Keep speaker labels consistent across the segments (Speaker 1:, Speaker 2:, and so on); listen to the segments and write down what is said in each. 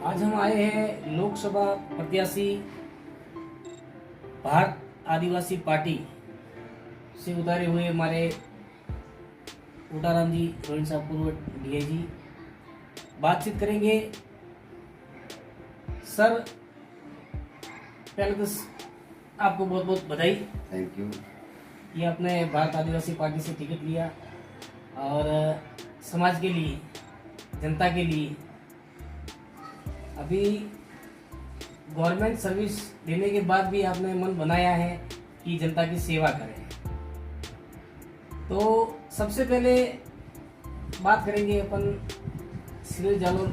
Speaker 1: आज हम आए हैं लोकसभा प्रत्याशी भारत आदिवासी पार्टी से उतारे हुए हमारे उटाराम जी, रोहित साहब पूर्व डीआईजी। बातचीत करेंगे। सर, पहले तो आपको बहुत बहुत बधाई।
Speaker 2: Thank you.
Speaker 1: ये आपने भारत आदिवासी पार्टी से टिकट लिया और समाज के लिए, जनता के लिए अभी गवर्नमेंट सर्विस देने के बाद भी आपने मन बनाया है कि जनता की सेवा करें। तो सबसे पहले बात करेंगे अपन सिविल जालोर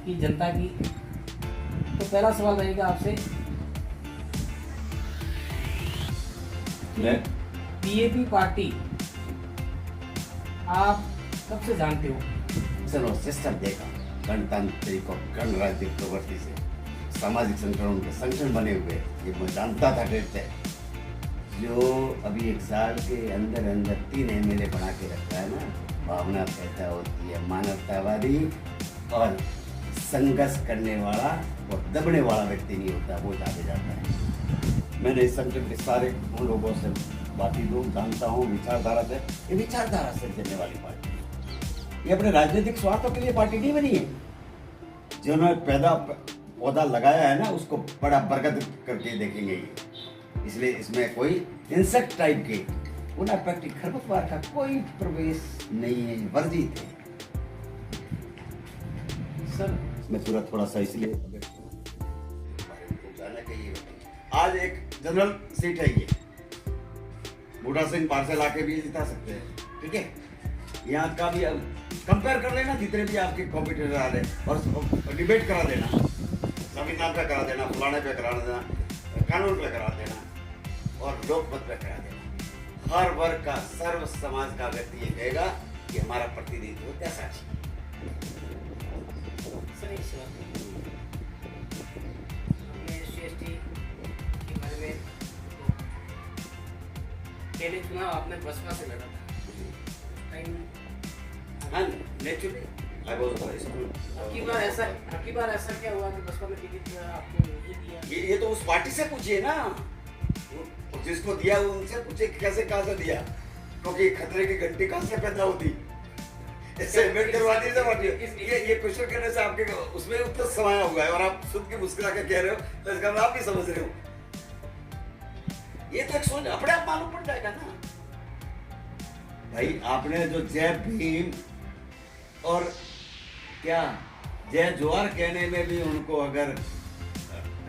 Speaker 1: की जनता की। तो पहला सवाल रहेगा आपसे, बीजेपी पार्टी आप कब से जानते हो?
Speaker 2: चलो सिस्टम देखा, गणतांत्रिक और गणराज्यिक प्रवृत्ति से सामाजिक संगठनों के संगठन बने हुए, ये मैं जानता था डेट से। जो अभी एक साल के अंदर अंदर 3 MLA बना के रखा है ना, भावना पैदा होती है। मानवतावादी और संघर्ष करने वाला और दबने वाला व्यक्ति नहीं होता, वो आगे जाता है। मैंने इस संगठन के सारे उन लोगों से बाकी लोग जानता हूँ, विचारधारा से, ये विचारधारा से चलने वाली पार्टी है। ये अपने राजनीतिक स्वार्थों के लिए पार्टी नहीं बनी है। जिन्होंने पौधा लगाया है ना, उसको बड़ा बरगद करके देखेंगे ये। इसलिए इसमें कोई इंसेक्ट टाइप के उनापैक्टिक खरपतवार का कोई प्रवेश नहीं है, वर्जित है।
Speaker 1: सर
Speaker 2: मैं थोड़ा सा इसलिए आज एक जनरल सीट है ये, बूढ़ा सिंह पार्सल आके भी जिता सकते हैं, ठीक है। यहाँ का भी कंपेयर कर लेना, जितने भी आपके कॉम्पिटिटर आ रहे, और डिबेट करा देना, संविधान पे करा देना, फलाने पे करा देना, कानून पे करा देना और लोकमत पे करा देना। हर वर्ग का, सर्व समाज का व्यक्ति ये कहेगा कि हमारा प्रतिनिधित्व कैसा चाहिए।
Speaker 1: सर एक सवाल, हमने CST के बारे में पहले चुनाव आपने बसपा से लड़ा था।
Speaker 2: हाँ, नेचुरली आई वाज
Speaker 1: आपकी बार ऐसा क्या हुआ कि बसपा में टिकट आपको नहीं दिया?
Speaker 2: ये तो उस पार्टी से पूछिए ना, जिसको दिया उनसे पूछिए कैसे, कहाँ से दिया, क्योंकि खतरे की घंटी कहाँ से पैदा होती, इससे अम्बेडकरवादी से पार्टी। ये क्वेश्चन करने से आपके उसमें उत्तर समाया हुआ है और आप खुद की मुस्कुरा के कह रहे हो, तो इसका मतलब आप भी समझ रहे हो। ये तो एक सोच अपने आप मालूम पड़ जाएगा ना भाई। आपने जो जय भीम और क्या जय जोहार कहने में भी उनको अगर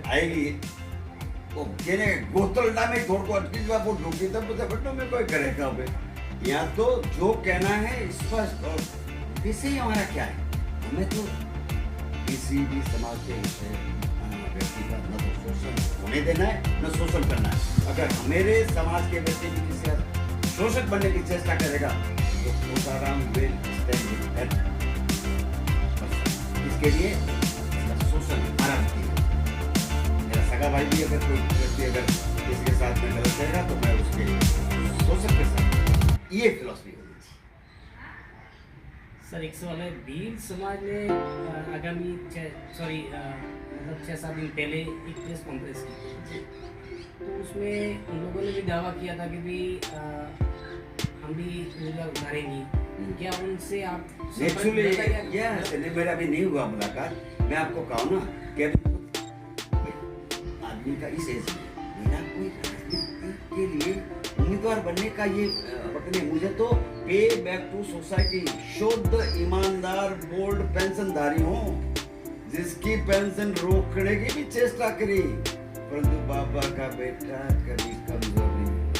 Speaker 2: आएगी, वो कहने गोतलडा में थोड़ को अटकी वो ढूंढी, तब मुझे बटनों में कोई करेगा पे। यहाँ तो जो कहना है स्पष्ट, और विषय हमारा क्या है, हमें तो किसी भी समाज के विषय व्यक्ति का न तो शोषण होने देना है, न शोषण करना है। अगर मेरे समाज के व्यक्ति भी किसी शोषक बनने की चेष्टा करेगा तो उटाराम will stand with that person. इसके लिए शोषण हमारा व्यक्ति है। मेरा सगा भाई भी अगर कोई व्यक्ति अगर किसी के साथ में गलत करेगा तो मैं उसके शोषक के साथ, ये फिलॉसफी होगी।
Speaker 1: सर एक सवाल है, भील समाज ने आगामी 6-7 दिन पहले एक प्रेस कॉन्फ्रेंस की, तो उसमें उन लोगों ने भी दावा किया था कि भी हम भी रोजगार उतारेंगे। क्या उनसे आप
Speaker 2: एक्चुअली यह मेरा भी नहीं हुआ मुलाकात। मैं आपको कहूँ ना कि आदमी का इस एज में मेरा कोई राजनीति के लिए उम्मीदवार बनने का ये वक्त नहीं। मुझे तो पे बैक टू सोसाइटी, शुद्ध ईमानदार बोल्ड पेंशनधारी हूँ, जिसकी पेंशन रोकने की भी चेष्टा करी, परंतु बाबा का बेटा कभी कमजोर नहीं हुआ,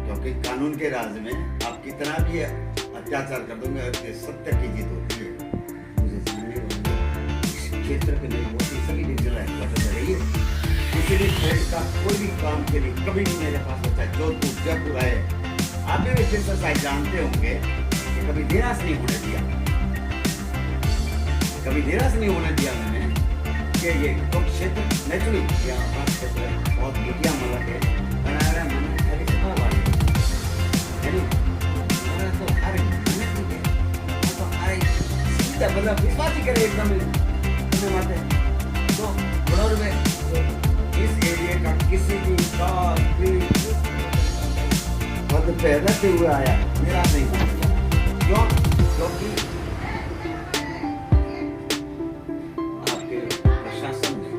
Speaker 2: क्योंकि कानून के राज में आप कितना भी अत्याचार कर दोगे, सत्य की जीत होती है। मुझे जानने वाले इस क्षेत्र के नहीं होती, सभी डिविजनल हेडक्वार्टर में रही है। किसी भी फील्ड का कोई भी काम के लिए कभी भी मेरे पास होता है। जोधपुर, जयपुर आए, आप भी शायद जानते होंगे कि कभी निराश नहीं होने दिया, कभी निराश नहीं होने दिया मैंने। कि ये तो क्षेत्र नेचुरली यहाँ क्षेत्र बहुत मीडिया मतलब है, बनाया मन है कि वाली है नहीं, तो हर निश्चित है, मतलब विश्वास ही करे एकदम अपने माते तो बड़ौर में इस एरिया का किसी भी पद पे रहते हुए आया मेरा नहीं पहुंचा। क्यों? क्योंकि आपके प्रशासन में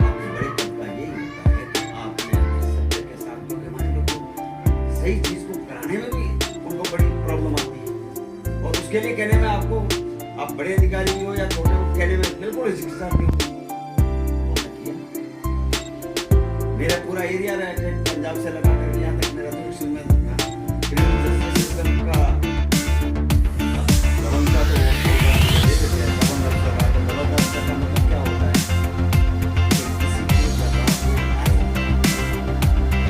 Speaker 2: आपके बड़े पद का यही होता है कि आपने अपने सत्य के साथ जो हमारे लोगों को सही चीज को कराने में भी उनको बड़ी प्रॉब्लम आती है, और उसके लिए कहने में आपको, आप बड़े अधिकारी भी हो या छोटे हो, कहने में बिल्कुल हिचकिचाहट नहीं होती। मेरा पूरा एरिया पंजाब से लगा कर यहाँ तक मेरा तो में था क्रिमिनल जस्टिस सिस्टम का प्रबंधन तो जबरदस्त का मतलब क्या होता है कि किसी को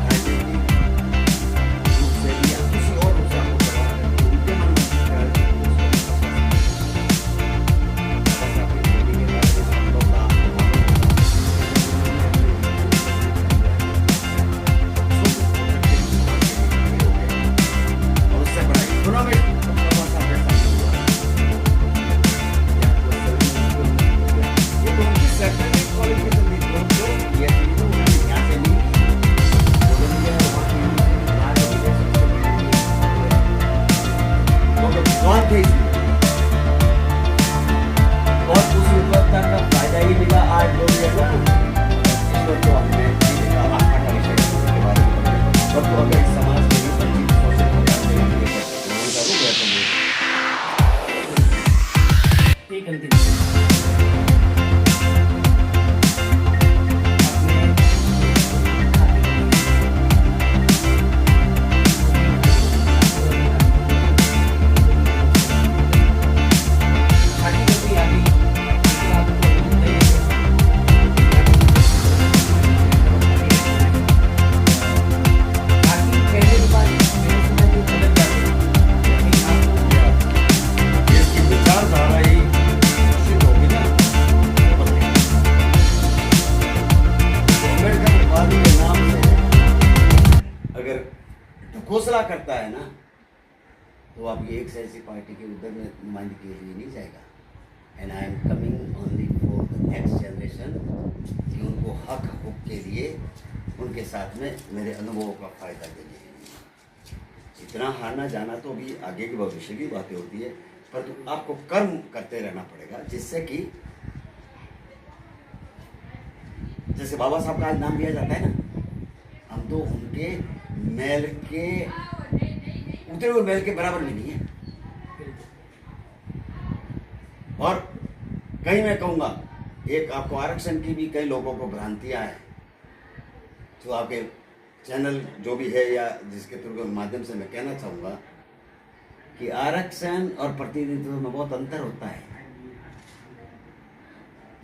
Speaker 2: राजनीतिक रूप से या किसी और रूप से आपको दबा कर उनके मन
Speaker 1: एक अंतिम
Speaker 2: घोषणा करता है ना, तो आप ये एक ऐसी पार्टी के उधर में नुमाइंदगी के लिए नहीं जाएगा। And I am coming only for the next generation, कि उनको हक हकूक के लिए उनके साथ में मेरे अनुभवों का फायदा देने के लिए। इतना हारना जाना तो अभी आगे के भविष्य की बातें होती है, परंतु आपको कर्म करते रहना पड़ेगा, जिससे कि जैसे बाबा साहब का आज नाम लिया जाता है ना, हम तो उनके महल के उतरे हुए महल के बराबर भी नहीं है। और कहीं मैं कहूँगा, एक आपको आरक्षण की भी कई लोगों को भ्रांतियां हैं, जो आपके चैनल जो भी है या जिसके थ्रू के माध्यम से मैं कहना चाहूँगा कि आरक्षण और प्रतिनिधित्व में बहुत अंतर होता है।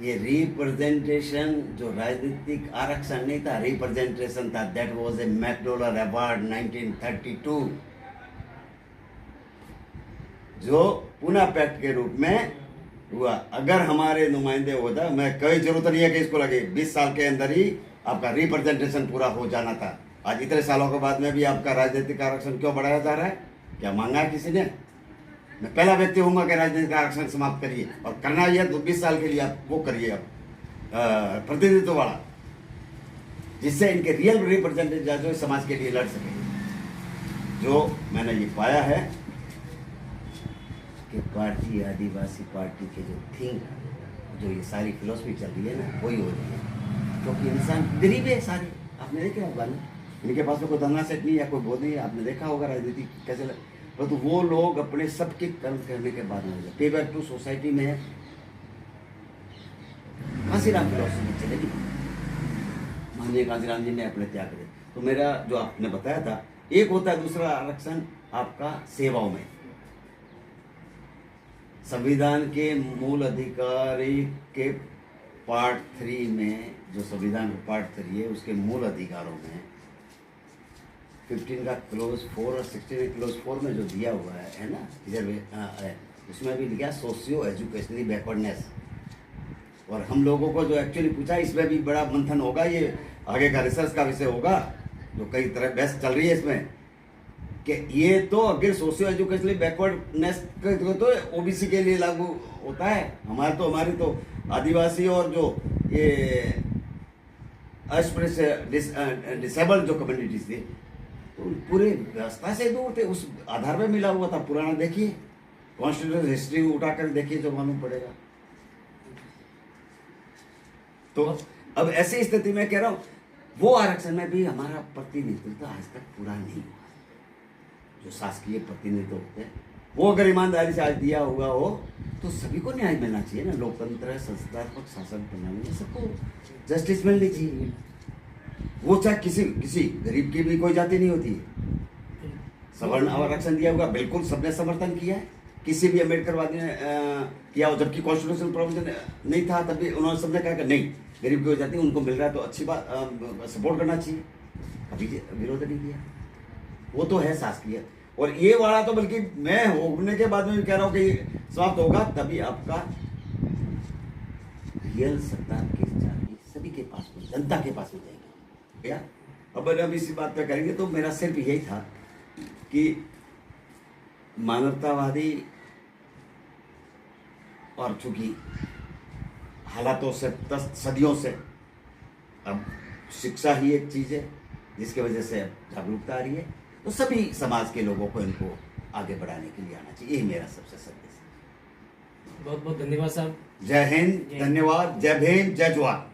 Speaker 2: ये रिप्रेजेंटेशन जो राजनीतिक आरक्षण नहीं था, रिप्रेजेंटेशन था। That was a McDonald award 1932, जो पुनः पैक्ट के रूप में हुआ। अगर हमारे नुमाइंदे होता, मैं कोई जरूरत नहीं है कि इसको लगे 20 साल के अंदर ही आपका रिप्रेजेंटेशन पूरा हो जाना था। आज इतने सालों के बाद में भी आपका राजनीतिक आरक्षण क्यों बढ़ाया जा रहा है? क्या मांगा है किसी ने? मैं पहला व्यक्ति होऊंगा कि राजनीतिक आरक्षण समाप्त करिए, और करना ही है तो 20 साल के लिए आप वो करिए, अब प्रतिनिधित्व वाला, जिससे इनके रियल रिप्रेजेंटेटिव जो समाज के लिए लड़ सके। जो मैंने ये पाया है कि पार्टी, आदिवासी पार्टी के जो थिंक, जो ये सारी फिलोसफी चल रही है ना, वही हो रही है। क्योंकि इंसान गरीब है सारे, आपने देखा होगा ना, इनके पास में कोई धंधा सेट नहीं है, कोई वो नहीं है, आपने देखा होगा राजनीति कैसे तो वो लोग अपने सबके कर्म करने के बाद में पे बैक टू सोसाइटी में कांसीराम फिलोसफी चलेगी। माननीय कांसीराम जी ने अपने त्याग करे। तो मेरा जो आपने बताया था, एक होता है दूसरा आरक्षण आपका सेवाओं में। संविधान के मूल अधिकारी के पार्ट 3 में, जो संविधान का पार्ट 3 है, उसके मूल अधिकारों में 15 का क्लोज 4 और 16 क्लोज 4 में जो दिया हुआ है ना, उसमें भी लिखा सोशियो एजुकेशनली बैकवर्डनेस। और हम लोगों को जो एक्चुअली पूछा, इसमें भी बड़ा मंथन होगा, ये आगे का रिसर्च का विषय होगा, जो कई तरह बहस चल रही है इसमें। कि ये तो अगर सोशियो एजुकेशनली बैकवर्डनेस तो ओबीसी के लिए लागू होता है, हमारी तो आदिवासी और जो ये डिसेबल्ड जो कम्युनिटीज थी तो पूरे व्यवस्था से दूर थे, उस आधार पे मिला हुआ था। पुराना देखिए, कॉन्स्टिट्यूशन हिस्ट्री उठाकर देखिए तो मालूम पड़ेगा। तो अब ऐसी स्थिति में कह रहा हूं, वो आरक्षण में भी हमारा प्रतिनिधित्व आज तक पूरा नहीं हुआ। जो शासकीय प्रतिनिधित्व होते हैं वो अगर ईमानदारी से आज दिया हुआ हो तो सभी को न्याय मिलना चाहिए ना। लोकतंत्र है, संस्थात्मक शासन प्रणाली है, सबको जस्टिस मिलनी चाहिए। वो चाहे किसी गरीब की भी कोई जाति नहीं होती है। सवर्ण आरक्षण दिया हुआ, बिल्कुल सबने समर्थन किया है। किसी भी अम्बेडकरवादी ने किया हो, जबकि कॉन्स्टिट्यूशन प्रोविजन नहीं था तभी उन्होंने सबने कहा कि नहीं, गरीब की कोई जाति उनको मिल रहा है तो अच्छी बात, सपोर्ट करना चाहिए। कभी विरोध नहीं किया। वो तो है शासकीय। और ये वाला तो बल्कि मैं होने के बाद में भी कह रहा हूँ कि समाप्त होगा, तभी आपका रियल सत्ता की जाएगी, सभी के पास में, जनता के पास में जाएगी। क्या अब इसी बात पे करेंगे तो मेरा सिर्फ यही था कि मानवतावादी और चूंकि हालातों से सदियों से अब शिक्षा ही एक चीज है जिसकी वजह से अब जागरूकता आ रही है, तो सभी समाज के लोगों को इनको आगे बढ़ाने के लिए आना चाहिए। यही मेरा सबसे संदेश है।
Speaker 1: बहुत बहुत धन्यवाद साहब।
Speaker 2: जय हिंद, धन्यवाद, जय भीम, जय जवान।